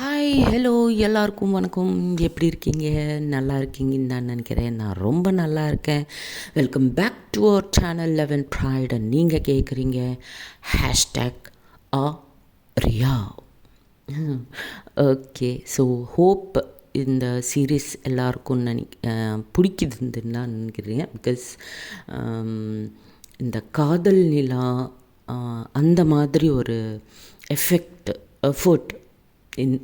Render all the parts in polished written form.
Hi hello எல்லாருக்கும் வணக்கம். எப்படி இருக்கீங்க? நல்லா இருக்கீங்கன்னு நான் நினைக்கிறேன். நான் ரொம்ப நல்லா இருக்கேன். Welcome back to our channel 11 bright. நீங்கள் கேட்குறீங்க ஹேஷ்டேக் ஆ ரியா. ஓகே, ஸோ ஹோப் இந்த சீரீஸ் எல்லாருக்கும் பிடிக்குதுன்னு நான் நினைக்கிறேன். பிகாஸ் இந்த காதல் நிலா அந்த மாதிரி ஒரு எஃபர்ட்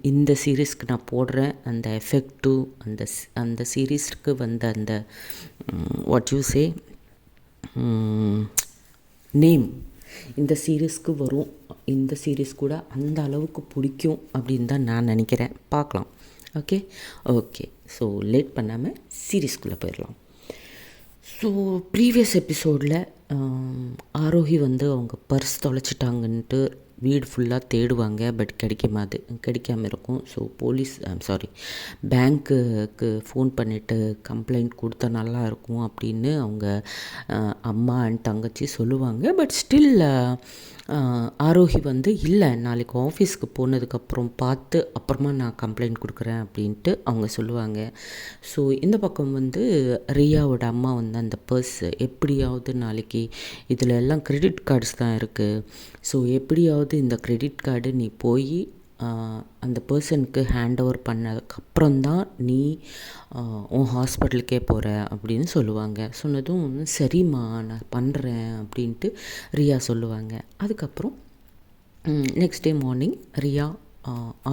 இந்த சீரீஸ்க்கு நான் போடுறேன். அந்த எஃபெக்ட்டு அந்த சீரீஸ்க்கு வந்த அந்த வாட் யூ சே நேம் இந்த சீரீஸ்க்கு வரும். இந்த சீரீஸ் கூட அந்த அளவுக்கு பிடிக்கும் அப்படின்னு தான் நான் நினைக்கிறேன். பார்க்கலாம். ஓகே ஓகே, ஸோ லேட் பண்ணாமல் சீரீஸ்குள்ளே போயிடலாம். ஸோ ப்ரீவியஸ் எபிசோடில் ஆரோஹி அவங்க பர்ஸ் தொலைச்சிட்டாங்கன்ட்டு வீடு ஃபுல்லாக தேடுவாங்க. பட் கிடைக்காமல் இருக்கும். ஸோ பேங்க்குக்கு ஃபோன் பண்ணிவிட்டு கம்ப்ளைண்ட் கொடுத்தா நல்லாயிருக்கும் அப்படின்னு அவங்க அம்மா அண்ட் தங்கச்சி சொல்லுவாங்க. பட் ஸ்டில் ஆரோஹி இல்லை, நாளைக்கு ஆஃபீஸ்க்கு போனதுக்கப்புறம் பார்த்து அப்புறமா நான் கம்ப்ளைண்ட் கொடுக்குறேன் அப்படின்ட்டு அவங்க சொல்லுவாங்க. ஸோ இந்த பக்கம் ரியாவோட அம்மா அந்த பர்ஸ் எப்படியாவது நாளைக்கு இதில் எல்லாம் கிரெடிட் கார்ட்ஸ் தான் இருக்குது. ஸோ எப்படியாவது இந்த கிரெடிட் கார்டு நீ போய் அந்த பர்சனுக்கு ஹேண்ட் ஓவர் பண்ணதுக்கப்புறம்தான் நீ உன் ஹாஸ்பிட்டலுக்கே போகிற அப்படின்னு சொல்லுவாங்க. சொன்னதும் சரிம்மா நான் பண்ணுறேன் அப்படின்ட்டு ரியா சொல்லுவாங்க. அதுக்கப்புறம் நெக்ஸ்ட் டே மார்னிங் ரியா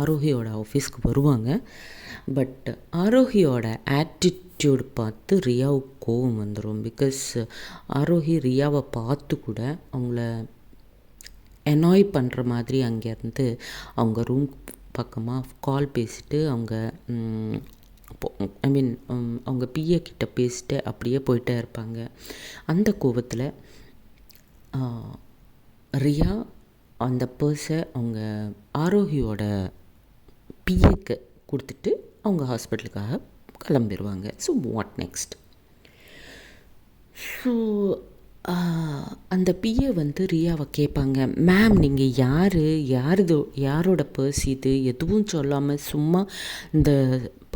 ஆரோஹியோட ஆஃபீஸ்க்கு வருவாங்க. பட் ஆரோஹியோட ஆட்டிடியூட் பார்த்து ரியாவுக்கு கோவம் வந்துடும். பிகாஸ் ஆரோஹி ரியாவை பார்த்து கூட அவங்கள எனாய் பண்ணுற மாதிரி அங்கேருந்து அவங்க ரூம் பக்கமாக கால் பேசிட்டு அவங்க பிஏ கிட்ட பேசிட்டு அப்படியே போயிட்டே இருப்பாங்க. அந்த கோவத்தில் ரியா அந்த பர்ஸை அவங்க ஆரோஹியோட பிஏக்கு கொடுத்துட்டு அவங்க ஹாஸ்பிட்டலுக்காக கிளம்பிடுவாங்க. So what next? ஸோ அந்த பிஏ ரியாவை கேட்பாங்க, மேம் நீங்கள் யாரோட பர்ஸ் இது எதுவும் சொல்லாமல் சும்மா இந்த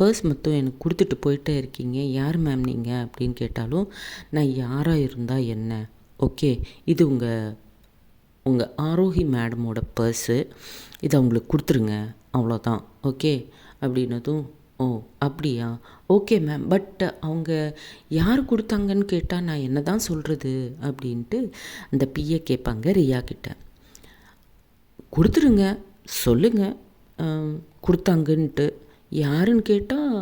பர்ஸ் மட்டும் எனக்கு கொடுத்துட்டு போயிட்டே இருக்கீங்க, யார் மேம் நீங்கள் அப்படின்னு கேட்டாலும், நான் யாராக இருந்தால் என்ன, ஓகே இது உங்கள் ஆரோஹி மேடமோட பர்ஸு, இதை அவங்களுக்கு கொடுத்துருங்க அவ்வளோதான், ஓகே அப்படின்னதும், ஓ அப்படியா, ஓகே மேம், பட் அவங்க யார் கொடுத்தாங்கன்னு கேட்டால் நான் என்ன தான் சொல்கிறது அப்படின்ட்டு அந்த பிஏ கேட்பாங்க ரியா கிட்ட. கொடுத்துருங்க, சொல்லுங்கள் கொடுத்தாங்கன்ட்டு, யாருன்னு கேட்டால்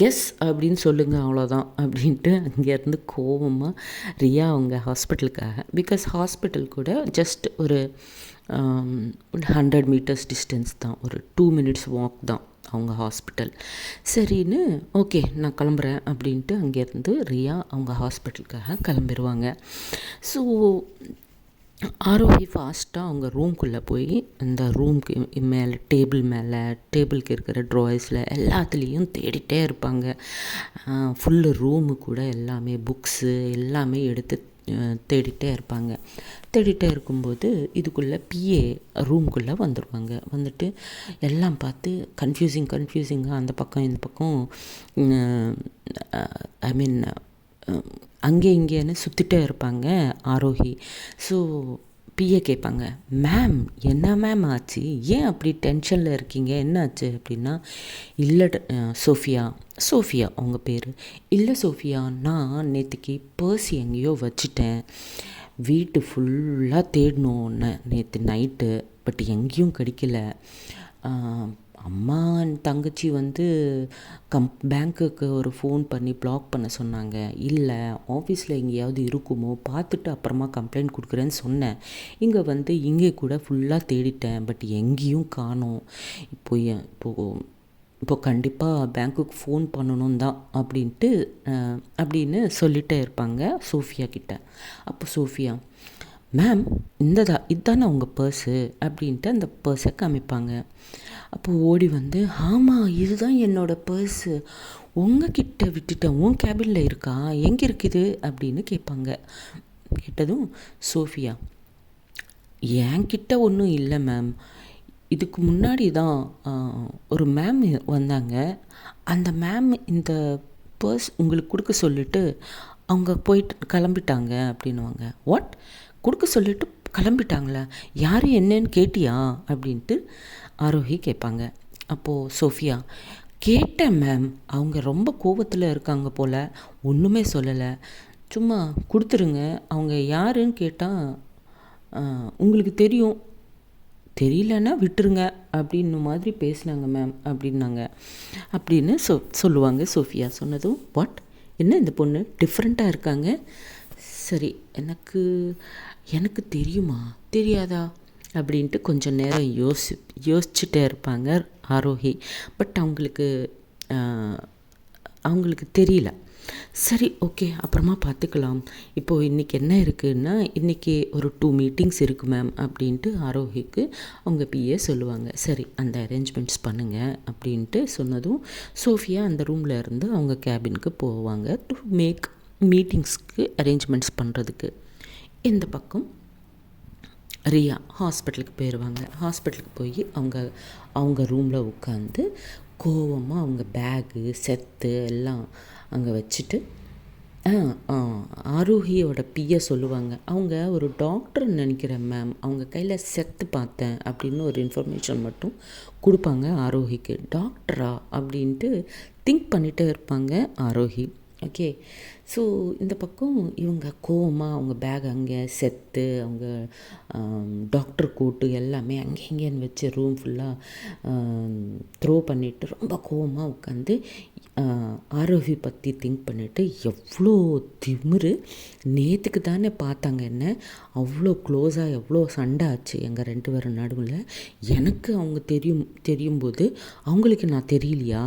கெஸ் அப்படின்னு சொல்லுங்கள் அவ்வளோதான் அப்படின்ட்டு அங்கேருந்து கோவமாக ரியா அவங்க ஹாஸ்பிட்டலுக்காக, பிகாஸ் ஹாஸ்பிட்டல் கூட ஜஸ்ட் ஒரு 100 மீட்டர்ஸ் டிஸ்டன்ஸ் தான், ஒரு 2 மினிட்ஸ் வாக் தான் அவங்க ஹாஸ்பிட்டல். சரின்னு ஓகே நான் கிளம்புறேன் அப்படின்ட்டு அங்கேருந்து ரியா அவங்க ஹாஸ்பிட்டலுக்காக கிளம்பிடுவாங்க. ஸோ ஆரோஹி ஃபாஸ்ட்டாக அவங்க ரூம்குள்ளே போய் அந்த ரூம்க்கு டேபிளுக்கு இருக்கிற ட்ராயர்ஸில் எல்லாத்துலேயும் தேடிகிட்டே இருப்பாங்க. ஃபுல்லு ரூமு கூட எல்லாமே புக்ஸு எல்லாமே எடுத்து தேடிகிட்டே இருப்பாங்க. தேடிகிட்டே இருக்கும்போது இதுக்குள்ளே பிஏ ரூம்குள்ளே வந்துடுவாங்க. வந்துட்டு எல்லாம் பார்த்து கன்ஃபியூசிங்காக அந்த பக்கம் இந்த பக்கம் அங்கே இங்கேன்னு சுற்றிட்டே இருப்பாங்க ஆரோஹி. ஸோ பிஏ கேட்பாங்க, மேம் என்ன மேம் ஆச்சு, ஏன் அப்படி டென்ஷனில் இருக்கீங்க, என்ன ஆச்சு அப்படின்னா, இல்லை சோஃபியா அவங்க பேர், இல்லை சோஃபியா நான் நேற்றுக்கு பர்ஸ் எங்கேயோ வச்சுட்டேன், வீட்டு ஃபுல்லாக தேடணும் நேற்று நைட்டு, பட் எங்கேயும் கிடைக்கல, அம்மா தங்கச்சி பேங்க்குக்கு ஒரு ஃபோன் பண்ணி பிளாக் பண்ண சொன்னாங்க, இல்லை ஆஃபீஸில் எங்கேயாவது இருக்குமோ பார்த்துட்டு அப்புறமா கம்ப்ளைண்ட் கொடுக்குறேன்னு சொன்னேன், இங்கே கூட ஃபுல்லாக தேடிட்டேன், பட் எங்கேயும் காணோம், இப்போ கண்டிப்பாக பேங்க்குக்கு ஃபோன் பண்ணணும் தான் அப்படின்னு சொல்லிகிட்டே இருப்பாங்க சோஃபியா கிட்ட. அப்போ சோஃபியா, மேம் இதுதானே உங்கள் பர்ஸு அப்படின்ட்டு அந்த பர்ஸை காமிப்பாங்க. அப்போ ஓடி ஆமாம் இதுதான் என்னோடய பர்ஸு, உங்ககிட்ட விட்டுட்டேன், உன் கேபினில் இருக்கா, எங்கே இருக்குது அப்படின்னு கேட்பாங்க. கேட்டதும் சோஃபியா, என்கிட்ட ஒன்றும் இல்லை மேம், இதுக்கு முன்னாடி தான் ஒரு மேம் வந்தாங்க. அந்த மேம் இந்த பர்ஸ் உங்களுக்கு கொடுக்க சொல்லிட்டு அவங்க போயிட்டு கிளம்பிட்டாங்க அப்படின்னுவாங்க. வாட்? கொடுக்க சொல்லிட்டு கிளம்பிட்டாங்களா? யார் என்னன்னு கேட்டியா அப்படின்ட்டு ஆரோஹி கேட்பாங்க. அப்போது சோஃபியா, கேட்டேன் மேம், அவங்க ரொம்ப கோவத்தில் இருக்காங்க போல், ஒன்றுமே சொல்லலை, சும்மா கொடுத்துருங்க, அவங்க யாருன்னு கேட்டால் உங்களுக்கு தெரியும், தெரியலன்னா விட்டுருங்க அப்படின்னு மாதிரி பேசினாங்க மேம் அப்படின்னாங்க அப்படின்னு சொல்லுவாங்க. சோஃபியா சொன்னதும், வாட், என்ன இந்த பொண்ணு டிஃப்ரெண்ட்டாக இருக்காங்க, சரி எனக்கு தெரியுமா தெரியாதா அப்படின்ட்டு கொஞ்சம் நேரம் யோசிச்சுட்டே இருப்பாங்க ஆரோஹி. பட் அவங்களுக்கு தெரியல. சரி, ஓகே, அப்புறமா பார்த்துக்கலாம், இப்போது இன்றைக்கி என்ன இருக்குதுன்னா, இன்றைக்கி ஒரு 2 மீட்டிங்ஸ் இருக்குது மேம் அப்படின்ட்டு ஆரோஹிக்கு அவங்க பிஏ சொல்லுவாங்க. சரி, அந்த அரேஞ்ச்மெண்ட்ஸ் பண்ணுங்கள் அப்படின்ட்டு சொன்னதும் சோஃபியா அந்த ரூமில் இருந்து அவங்க கேபினுக்கு போவாங்க டு மேக் மீட்டிங்ஸ்க்கு அரேஞ்ச்மெண்ட்ஸ் பண்ணுறதுக்கு. இந்த பக்கம் ரியா ஹாஸ்பிட்டலுக்கு போயிடுவாங்க. ஹாஸ்பிட்டலுக்கு போய் அவங்க ரூமில் உட்காந்து கோவமாக அவங்க பேகு செத்து எல்லாம் அங்கே வச்சுட்டு ஆரோஹியோட பிஏ சொல்லுவாங்க, அவங்க ஒரு டாக்டர்னு நினைக்கிறேன் மேம், அவங்க கையில் செத்து பார்த்தேன் அப்படின்னு ஒரு இன்ஃபர்மேஷன் மட்டும் கொடுப்பாங்க ஆரோஹிக்கு. டாக்டரா அப்படின்ட்டு திங்க் பண்ணிகிட்டே இருப்பாங்க ஆரோஹி. ஓகே, ஸோ இந்த பக்கம் இவங்க கோவமாக அவங்க பேக் அங்கே செத்து அவங்க டாக்டர் கோட்டு எல்லாமே அங்கே இங்கேன்னு வச்சு ரூம் ஃபுல்லாக த்ரோ பண்ணிவிட்டு ரொம்ப கோவமாக உட்காந்து ஆரோஹி பற்றி திங்க் பண்ணிவிட்டு, எவ்வளோ திமிரு, நேற்றுக்கு தானே பார்த்தாங்க என்ன, அவ்வளோ க்ளோஸாக எவ்வளோ சண்டை ஆச்சு எங்கள் 2 பேரும் நடுவில், எனக்கு அவங்க தெரியும்போது அவங்களுக்கு நான் தெரியலையா,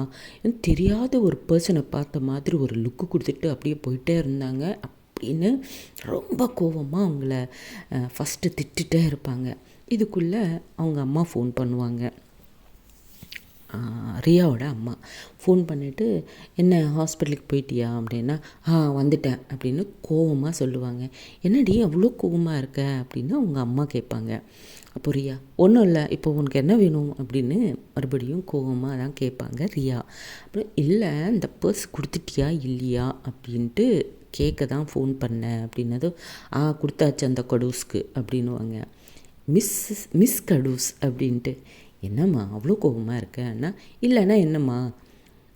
தெரியாத ஒரு பர்சனை பார்த்த மாதிரி ஒரு லுக்கு கொடுத்துட்டு அப்படியே போயிட்டே இருந்தாங்க அப்படின்னு ரொம்ப கோவமாக அவங்கள ஃபஸ்ட்டு திட்டுட்டே இருப்பாங்க. இதுக்குள்ளே அவங்க அம்மா ஃபோன் பண்ணுவாங்க. ரியாவோட அம்மா ஃபோன் பண்ணிவிட்டு, என்ன ஹாஸ்பிட்டலுக்கு போயிட்டியா அப்படின்னா, வந்துட்டேன் அப்படின்னு கோவமாக சொல்லுவாங்க. என்னடி அவ்வளோ கோவமாக இருக்க அப்படின்னு அவங்க அம்மா கேட்பாங்க. அப்போ ரியா, ஒன்றும் இல்லை, இப்போ உனக்கு என்ன வேணும் அப்படின்னு மறுபடியும் கோவமாக தான் கேட்பாங்க ரியா. அப்புறம், இல்லை, இந்த பர்ஸ் கொடுத்துட்டியா இல்லையா அப்படின்ட்டு கேட்க தான் ஃபோன் பண்ணேன் அப்படின்னதும், கொடுத்தாச்சு அந்த கடூஸ்க்கு அப்படின்னுவாங்க. மிஸ் கடூஸ் அப்படின்ட்டு, என்னம்மா அவ்வளோ கோபமாக இருக்கேன்னா, இல்லைன்னா என்னம்மா,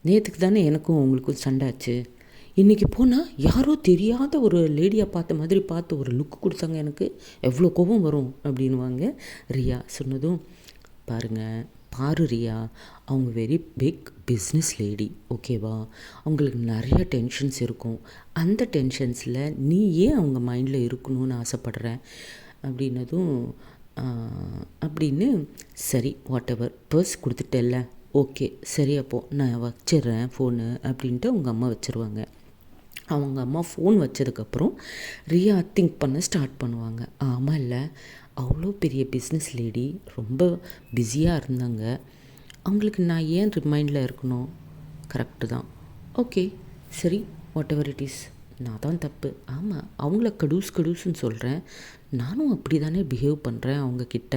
நேற்றுக்கு தானே எனக்கும் உங்களுக்கும் சண்டாச்சு, இன்றைக்கி போனால் யாரோ தெரியாத ஒரு லேடியாக பார்த்த மாதிரி பார்த்து ஒரு லுக்கு கொடுத்தாங்க, எனக்கு எவ்வளோ கோபம் வரும் அப்படின்வாங்க ரியா. சொன்னதும், பாரு ரியா, அவங்க வெரி பிக் பிஸ்னஸ் லேடி, ஓகேவா, அவங்களுக்கு நிறைய டென்ஷன்ஸ் இருக்கும், அந்த டென்ஷன்ஸில் நீ ஏன் அவங்க மைண்டில் இருக்கணும்னு ஆசைப்பட்றேன் அப்படின்னதும் அப்படின்னு, சரி வாட் எவர், பர்ஸ் கொடுத்துட்டேல்ல, ஓகே சரி, அப்போது நான் வச்சிடுறேன் ஃபோனு அப்படின்ட்டு அவங்க அம்மா வச்சுருவாங்க. அவங்க அம்மா ஃபோன் வச்சதுக்கப்புறம் ரியா திங்க் பண்ண ஸ்டார்ட் பண்ணுவாங்க. ஆமாம், இல்லை, அவ்வளோ பெரிய பிஸ்னஸ் லேடி, ரொம்ப பிஸியாக இருந்தாங்க, அவங்களுக்கு நான் ஏன் ரிமைண்டில் இருக்கணும், கரெக்டு தான், ஓகே சரி, வாட் எவர் இட் இஸ், நான் தான் தப்பு, ஆமாம் அவங்கள கடூஸ்ன்னு சொல்கிறேன், நானும் அப்படி தானே பிஹேவ் பண்ணுறேன் அவங்கக்கிட்ட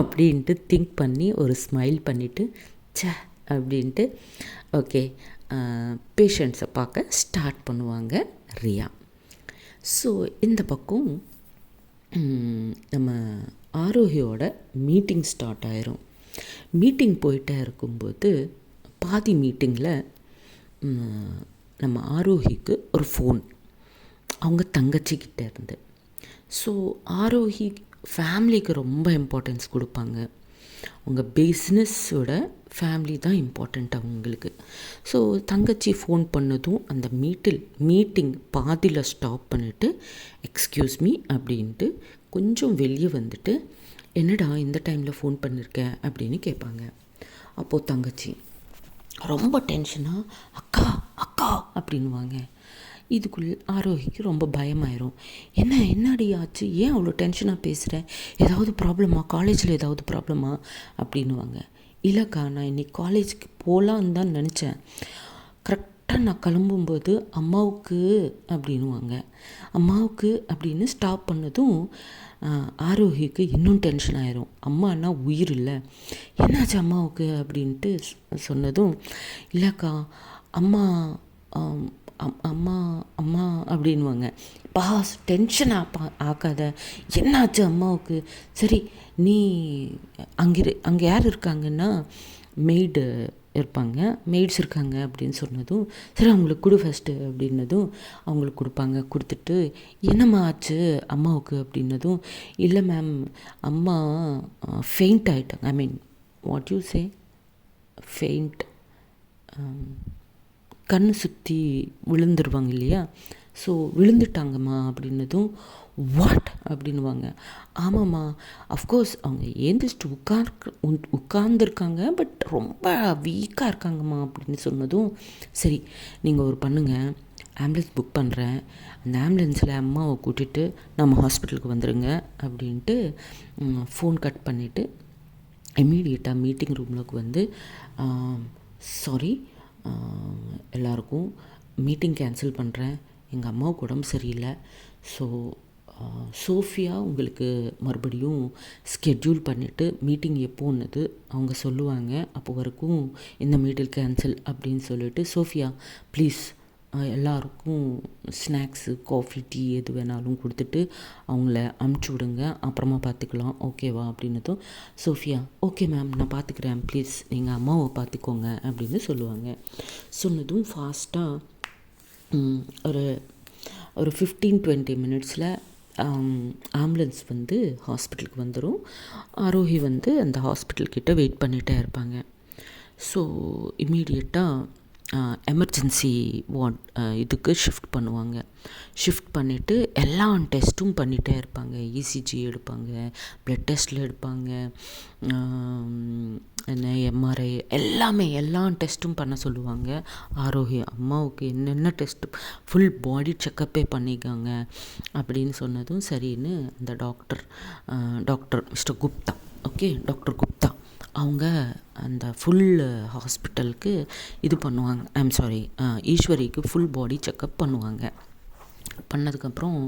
அப்படின்ட்டு திங்க் பண்ணி ஒரு ஸ்மைல் பண்ணிவிட்டு, சே அப்படின்ட்டு ஓகே பேஷண்ட்ஸை பார்க்க ஸ்டார்ட் பண்ணுவாங்க ரியா. ஸோ இந்த பக்கம் நம்ம ஆரோஹியோட மீட்டிங் ஸ்டார்ட் ஆயிரும். மீட்டிங் போயிட்டே இருக்கும்போது பாதி மீட்டிங்கில் நம்ம ஆரோஹிக்கு ஒரு ஃபோன் அவங்க தங்கச்சிக்கிட்ட இருந்து. ஸோ ஆரோஹி ஃபேமிலிக்கு ரொம்ப இம்பார்ட்டன்ஸ் கொடுப்பாங்க, அவங்க பிஸ்னஸோட ஃபேமிலி தான் இம்பார்ட்டண்ட் அவங்களுக்கு. ஸோ தங்கச்சி ஃபோன் பண்ணதும் அந்த மீட்டிங் பாதியில் ஸ்டாப் பண்ணிவிட்டு, எக்ஸ்கியூஸ் மீ அப்படின்ட்டு கொஞ்சம் வெளியே வந்துட்டு, என்னடா இந்த டைமில் ஃபோன் பண்ணியிருக்கேன் அப்படின்னு கேட்பாங்க. அப்போது தங்கச்சி ரொம்ப டென்ஷனாக அக்கா அக்கா அப்படின்வாங்க. இதுக்குள்ள ஆரோஹிக்கு ரொம்ப பயமாயிரும். என்னடி ஆச்சு, ஏன் அவ்வளோ டென்ஷனாக பேசுகிறேன், ஏதாவது ப்ராப்ளமா, காலேஜில் ஏதாவது ப்ராப்ளமா அப்படின்வாங்க. இல்லைக்கா, நான் இன்றைக்கி காலேஜுக்கு போகலான்னு தான் நினச்சேன், கரெக்டாக டாக்டர் நான் கிளம்பும்போது அம்மாவுக்கு அப்படின்னுவாங்க. அம்மாவுக்கு அப்படின்னு ஸ்டாப் பண்ணதும் ஆரோக்கியக்கு இன்னும் டென்ஷன் ஆயிரும். அம்மானா உயிர் இல்லை, என்னாச்சு அம்மாவுக்கு அப்படின்ட்டு சொன்னதும், இல்லைக்கா அம்மா அம்மா அம்மா அப்படின்வாங்க. பாஸ் டென்ஷன் ஆக்காத, என்னாச்சு அம்மாவுக்கு? சரி நீ அங்கே யார் இருக்காங்கன்னா மெய்டு இருப்பாங்க, மெய்ட்ஸ் இருக்காங்க அப்படின்னு சொன்னதும், சரி அவங்களுக்கு கொடு ஃபஸ்ட்டு அப்படின்னதும் அவங்களுக்கு கொடுப்பாங்க. கொடுத்துட்டு என்னம்மா ஆச்சு அம்மாவுக்கு அப்படின்னதும், இல்லை மேம் அம்மா ஃபெயிண்ட் ஆகிட்டாங்க. I mean what you say, faint, கண் சுற்றி விழுந்துருவாங்க இல்லையா, ஸோ விழுந்துட்டாங்கம்மா அப்படின்னதும், வாட் அப்படின்வாங்க. ஆமாம்மா, அஃப்கோர்ஸ் அவங்க ஏந்திரிச்சிட்டு உட்கார்ந்துருக்காங்க, பட் ரொம்ப வீக்காக இருக்காங்கம்மா அப்படின்னு சொன்னதும், சரி நீங்கள் ஒரு பண்ணுங்கள், ஆம்புலன்ஸ் புக் பண்ணுறேன், அந்த ஆம்புலன்ஸில் அம்மாவை கூட்டிகிட்டு நம்ம ஹாஸ்பிட்டலுக்கு வந்துடுங்க அப்படின்ட்டு ஃபோன் கட் பண்ணிவிட்டு இம்மீடியட்டாக மீட்டிங் ரூம்லுக்கு வந்து, சாரி எல்லாருக்கும் மீட்டிங் கேன்சல் பண்ணுறேன், எங்கள் அம்மாவுக்கு உடம்பு சரியில்லை, ஸோ சோஃபியா உங்களுக்கு மறுபடியும் ஸ்கெட்யூல் பண்ணிவிட்டு மீட்டிங் எப்போன்னது அவங்க சொல்லுவாங்க, அப்போ வரைக்கும் இந்த மீட்டிங் கேன்சல் அப்படின்னு சொல்லிவிட்டு, சோஃபியா ப்ளீஸ் எல்லாருக்கும் ஸ்நாக்ஸு காஃபி டீ எது வேணாலும் கொடுத்துட்டு அவங்கள அமுச்சு விடுங்க, அப்புறமா பார்த்துக்கலாம் ஓகேவா அப்படின்னதும், சோஃபியா ஓகே மேம் நான் பார்த்துக்கிறேன், ப்ளீஸ் நீங்கள் அம்மாவை பார்த்துக்கோங்க அப்படின்னு சொல்லுவாங்க. சொன்னதும் ஃபாஸ்ட்டாக ஒரு 15-20 மினிட்ஸில் ஆம்புலன்ஸ் வந்து ஹாஸ்பிட்டலுக்கு வந்துடும். ஆரோஹி வந்து அந்த ஹாஸ்பிட்டல்கிட்ட வெயிட் பண்ணிகிட்டே இருப்பாங்க. ஸோ இம்மீடியட்டாக எமர்ஜென்சி வார்ட் இதுக்கு ஷிஃப்ட் பண்ணுவாங்க. ஷிஃப்ட் பண்ணிவிட்டு எல்லா டெஸ்ட்டும் பண்ணிகிட்டே இருப்பாங்க. இசிஜி எடுப்பாங்க, ப்ளட் டெஸ்ட்டில் எடுப்பாங்க, என்ன எம்ஆர்ஐ எல்லா டெஸ்ட்டும் பண்ண சொல்லுவாங்க. ஆரோக்கிய அம்மாவுக்கு என்னென்ன டெஸ்ட்டு ஃபுல் பாடி செக்கப்பே பண்ணிக்காங்க அப்படின்னு சொன்னதும் சரின்னு அந்த doctor mister Gupta, okay doctor Gupta அவங்க அந்த ஃபுல் ஹாஸ்பிட்டலுக்கு இது பண்ணுவாங்க. ஐம் சாரி, ஈஸ்வரிக்கு ஃபுல் பாடி செக்கப் பண்ணுவாங்க. பண்ணதுக்கப்புறம்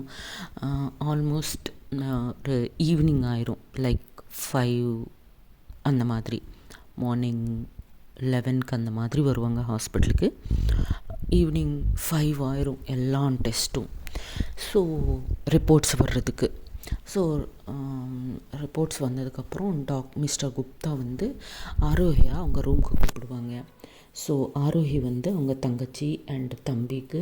ஆல்மோஸ்ட் ஒரு ஈவினிங் ஆயிரும், லைக் 5 அந்த மாதிரி, மார்னிங் 11க்கு அந்த மாதிரி வருவாங்க ஹாஸ்பிட்டலுக்கு. ஈவினிங் 5 ஆயிரும் எல்லா டெஸ்ட்டும். ஸோ ரிப்போர்ட்ஸ் வர்றதுக்கு. ஸோ ரிப்போர்ட்ஸ் வந்ததுக்கப்புறம் மிஸ்டர் குப்தா வந்து ஆரோஹியா அவங்க ரூமுக்கு கூப்பிடுவாங்க. ஸோ ஆரோஹி வந்து அவங்க தங்கச்சி அண்ட் தம்பிக்கு,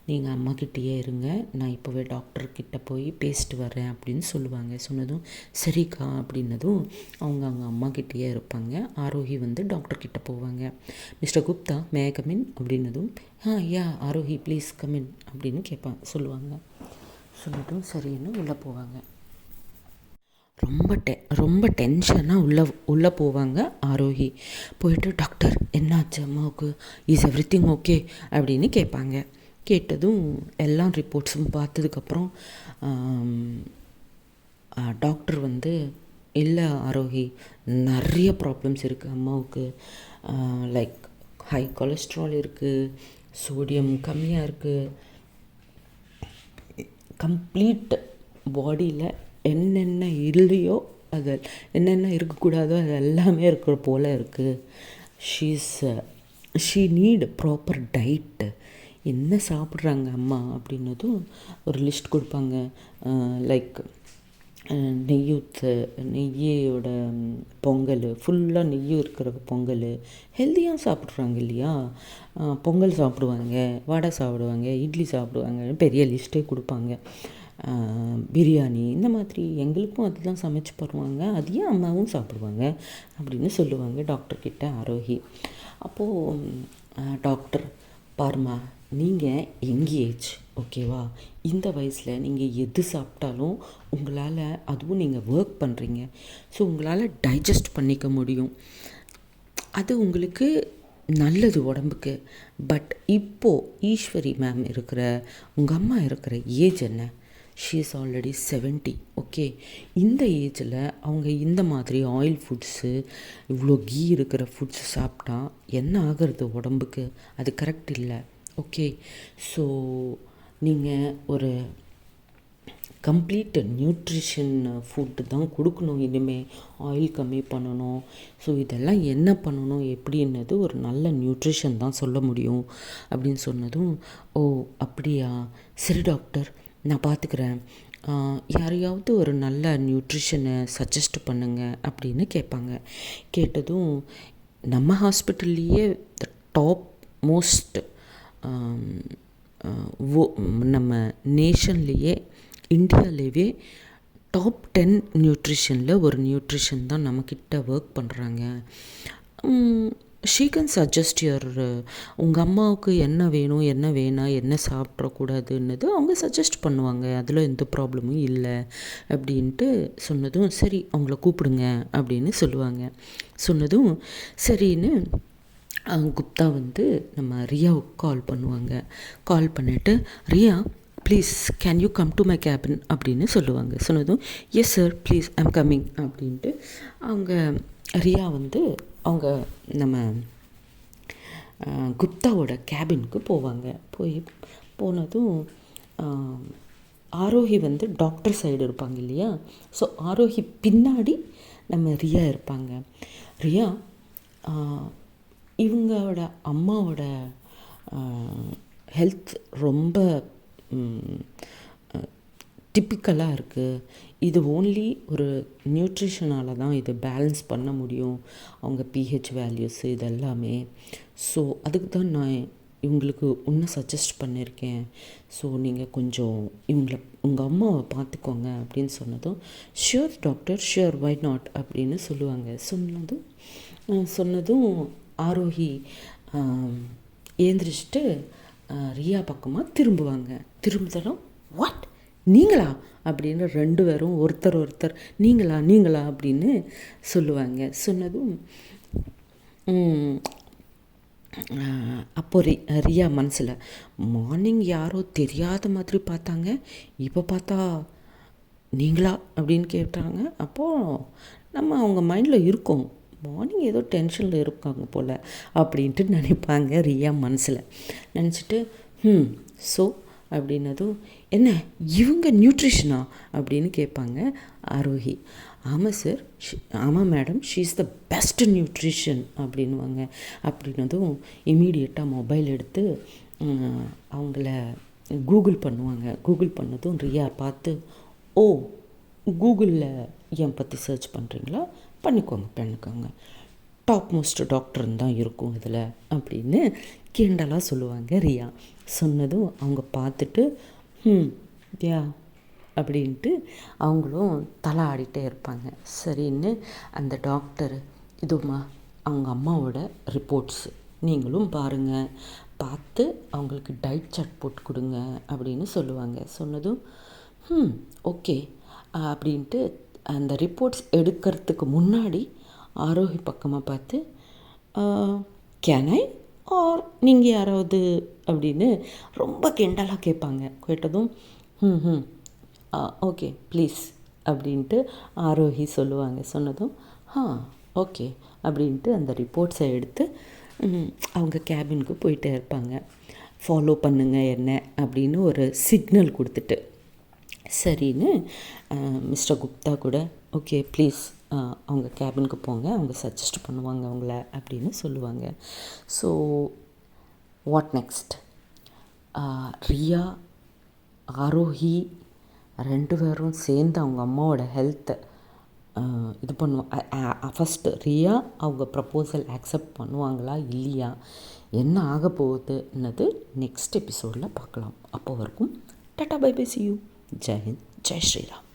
நீங்கள் அம்மாக்கிட்டேயே இருங்க, நான் இப்போவே டாக்டர்கிட்ட போய் பேசிட்டு வரேன் அப்படின்னு சொல்லுவாங்க. சொன்னதும் சரிக்கா அப்படின்னதும் அவங்க அம்மாக்கிட்டேயே இருப்பாங்க. ஆரோஹி வந்து டாக்டர்கிட்ட போவாங்க. Mister Gupta May I come in அப்படின்னதும், யா ஆரோஹி ப்ளீஸ் கமின் அப்படின்னு சொல்லுவாங்க. சொன்னதும் சரின்னு உள்ளே போவாங்க. ரொம்ப டென்ஷனாக உள்ளே போவாங்க ஆரோஹி. போயிட்டு டாக்டர் என்னாச்சு அம்மாவுக்கு, இஸ் எவ்ரிதிங் ஓகே அப்படின்னு கேட்பாங்க. கேட்டதும் எல்லா ரிப்போர்ட்ஸும் பார்த்ததுக்கப்புறம் டாக்டர் வந்து, இல்லை ஆரோஹி நிறைய ப்ராப்ளம்ஸ் இருக்குது அம்மாவுக்கு, லைக் ஹை கொலஸ்ட்ரால் இருக்குது, சோடியம் கம்மியாக இருக்குது, கம்ப்ளீட் பாடியில் என்னென்ன இல்லையோ அது என்னென்ன இருக்கக்கூடாதோ அது எல்லாமே இருக்கிற போல் இருக்குது. She need proper diet. என்ன சாப்பிட்றாங்க அம்மா அப்படின்னதும் ஒரு லிஸ்ட் கொடுப்பாங்க. லைக் நெய்யோட பொங்கல், ஃபுல்லாக நெய்யும் இருக்கிற பொங்கல், ஹெல்த்தியாக சாப்பிட்றாங்க இல்லையா, பொங்கல் சாப்பிடுவாங்க, வடை சாப்பிடுவாங்க, இட்லி சாப்பிடுவாங்க, பெரிய லிஸ்ட்டே கொடுப்பாங்க. பிரியாணி இந்த மாதிரி எங்களுக்கும் அதுதான் சமைச்சு போடுவாங்க, அதையும் அம்மாவும் சாப்பிடுவாங்க அப்படின்னு சொல்லுவாங்க டாக்டர்கிட்ட ஆரோஹி. அப்போது டாக்டர், பாருமா நீங்கள் எங்கேஜ் ஓகேவா, இந்த வயசில் நீங்கள் எது சாப்பிட்டாலும் உங்களால், அதுவும் நீங்கள் ஒர்க் பண்ணுறீங்க, ஸோ உங்களால் டைஜஸ்ட் பண்ணிக்க முடியும், அது உங்களுக்கு நல்லது உடம்புக்கு. பட் இப்போது ஈஸ்வரி மேம் இருக்கிற, உங்கள் அம்மா இருக்கிற ஏஜ் என்ன, ஷீ இஸ் ஆல்ரெடி 70, ஓகே. இந்த ஏஜில் அவங்க இந்த மாதிரி ஆயில் ஃபுட்ஸு, இவ்வளோ கீ இருக்கிற ஃபுட்ஸ் சாப்பிட்டா என்ன ஆகிறது உடம்புக்கு, அது கரெக்ட் இல்லை, ஓகே. ஸோ நீங்கள் ஒரு கம்ப்ளீட் நியூட்ரிஷன் ஃபுட்டு தான் கொடுக்கணும் இனிமேல். ஆயில் கம்மி பண்ணணும். ஸோ இதெல்லாம் என்ன பண்ணணும் எப்படின்னது ஒரு நல்ல நியூட்ரிஷன் தான் சொல்ல முடியும் அப்படின்னு சொன்னதும், ஓ அப்படியா, சரி டாக்டர் நான் பார்த்துக்கிறேன், யாரையாவது ஒரு நல்ல நியூட்ரிஷனை சஜஸ்ட் பண்ணுங்க அப்படின்னு கேட்பாங்க. கேட்டதும் நம்ம ஹாஸ்பிட்டல்லையே த டாப் மோஸ்ட் நம்ம நேஷன்லேயே இந்தியாவிலேயே டாப் 10 நியூட்ரிஷனில் ஒரு நியூட்ரிஷன் தான் நம்மக்கிட்ட ஒர்க் பண்ணுறாங்க. ஷீ கேன் சஜஸ்ட் யுவர் உங்கள் அம்மாவுக்கு என்ன வேணும் என்ன வேணாம் என்ன சாப்பிட்றக்கூடாதுன்னது அவங்க சஜஸ்ட் பண்ணுவாங்க. அதில் எந்த ப்ராப்ளமும் இல்லை அப்படின்ட்டு சொன்னதும், சரி அவங்கள கூப்பிடுங்க அப்படின்னு சொல்லுவாங்க. சொன்னதும் சரின்னு குப்தா வந்து நம்ம ரியாவுக்கு கால் பண்ணுவாங்க. கால் பண்ணிவிட்டு, Riya please can you come to my cabin அப்படின்னு சொல்லுவாங்க. சொன்னதும், yes sir please I'm coming அப்படின்ட்டு அவங்க ரியா வந்து அவங்க நம்ம குப்தாவோட கேபினுக்கு போவாங்க. போனதும் ஆரோஹி வந்து டாக்டர் சைடு இருப்பாங்க இல்லையா. ஸோ ஆரோஹி பின்னாடி நம்ம ரியா இருப்பாங்க. ரியா இவங்களோட அம்மாவோட ஹெல்த் ரொம்ப டிப்பிக்கலாக இருக்குது. இது ஓன்லி ஒரு நியூட்ரிஷனால் தான் இது பேலன்ஸ் பண்ண முடியும், அவங்க பிஹெச் வேல்யூஸு இதெல்லாமே. ஸோ அதுக்கு தான் நான் இவங்களுக்கு இன்னும் சஜஸ்ட் பண்ணியிருக்கேன். ஸோ நீங்கள் கொஞ்சம் உங்கள் அம்மாவை பார்த்துக்கோங்க அப்படின்னு சொன்னதும், sure doctor sure why not அப்படின்னு சொல்லுவாங்க. சொன்னதும் ஆரோஹி ஏந்திரிச்சிட்டு ரியா பக்கமாக திரும்புவாங்க. திரும்புதலும், வாட் நீங்களா அப்படின்னு 2 பேரும் ஒருத்தர் நீங்களா அப்படின்னு சொல்லுவாங்க. சொன்னதும் அப்போ ரியா மனசில், மார்னிங் யாரோ தெரியாத மாதிரி பார்த்தாங்க, இப்போ பார்த்தா நீங்களா அப்படின்னு கேட்டாங்க. அப்போது நம்ம அவங்க மைண்டில் இருக்கோம், மார்னிங் ஏதோ டென்ஷனில் இருக்காங்க போல் அப்படின்ட்டு நினைப்பாங்க ரியா மனசில். நினச்சிட்டு ஸோ அப்படின்னதும், என்ன இவங்க நியூட்ரிஷனா அப்படின்னு கேட்பாங்க ஆரோஹி. ஆமாம் சார், ஆமாம் madam, she is the best nutrition அப்படின்வாங்க. அப்படின்னதும் இமீடியட்டாக மொபைல் எடுத்து அவங்கள கூகுள் பண்ணுவாங்க. கூகுள் பண்ணதும் ரியா பார்த்து, ஓ கூகுளில் என் பற்றி சர்ச் பண்ணுறீங்களா, பண்ணிக்கோங்க, டாப் மோஸ்ட் டாக்டர்னு தான் இருக்கும் இதில் அப்படின்னு கிண்டலாக சொல்லுவாங்க ரியா. சொன்னதும் அவங்க பார்த்துட்டு யா அப்படின்ட்டு அவங்களும் தலை ஆடிட்டே இருப்பாங்க. சரின்னு அந்த டாக்டர், இதுமா அவங்க அம்மாவோட ரிப்போர்ட்ஸ் நீங்களும் பாருங்கள், பார்த்து அவங்களுக்கு டயட் சார்ட் போட்டு கொடுங்க அப்படின்னு சொல்லுவாங்க. சொன்னதும் ஓகே அப்படின்ட்டு அந்த ரிப்போர்ட்ஸ் எடுக்கிறதுக்கு முன்னாடி ஆரோஹி பக்கமாக பார்த்து, கேன் ஐ ஆர் நீங்கள் யாராவது அப்படின்னு ரொம்ப கிண்டலாக கேட்பாங்க. கேட்டதும் ஓகே ப்ளீஸ் அப்படின்ட்டு ஆரோஹி சொல்லுவாங்க. சொன்னதும் ஓகே அப்படின்ட்டு அந்த ரிப்போர்ட்ஸை எடுத்து அவங்க கேபினுக்கு போயிட்டே இருப்பாங்க. ஃபாலோ பண்ணுங்க என்ன அப்படின்னு ஒரு சிக்னல் கொடுத்துட்டு. சரின்னு மிஸ்டர் குப்தா கூட ஓகே ப்ளீஸ் அவங்க கேபினுக்கு போங்க, அவங்க சஜஸ்ட் பண்ணுவாங்க அவங்கள அப்படின்னு சொல்லுவாங்க. So what next? Riya Aarohi 2 பேரும் சேர்ந்து அவங்க அம்மாவோட ஹெல்த்தை இது பண்ணுவோம். ஃபஸ்ட்டு ரியா அவங்க ப்ரப்போசல் ஆக்செப்ட் பண்ணுவாங்களா இல்லையா, என்ன ஆக போகுதுன்னது நெக்ஸ்ட் எபிசோடில் பார்க்கலாம். அப்போ வரைக்கும் tata bye bye, see you. ஜெய் ஹிந்த், ஜெய் ஸ்ரீராம்.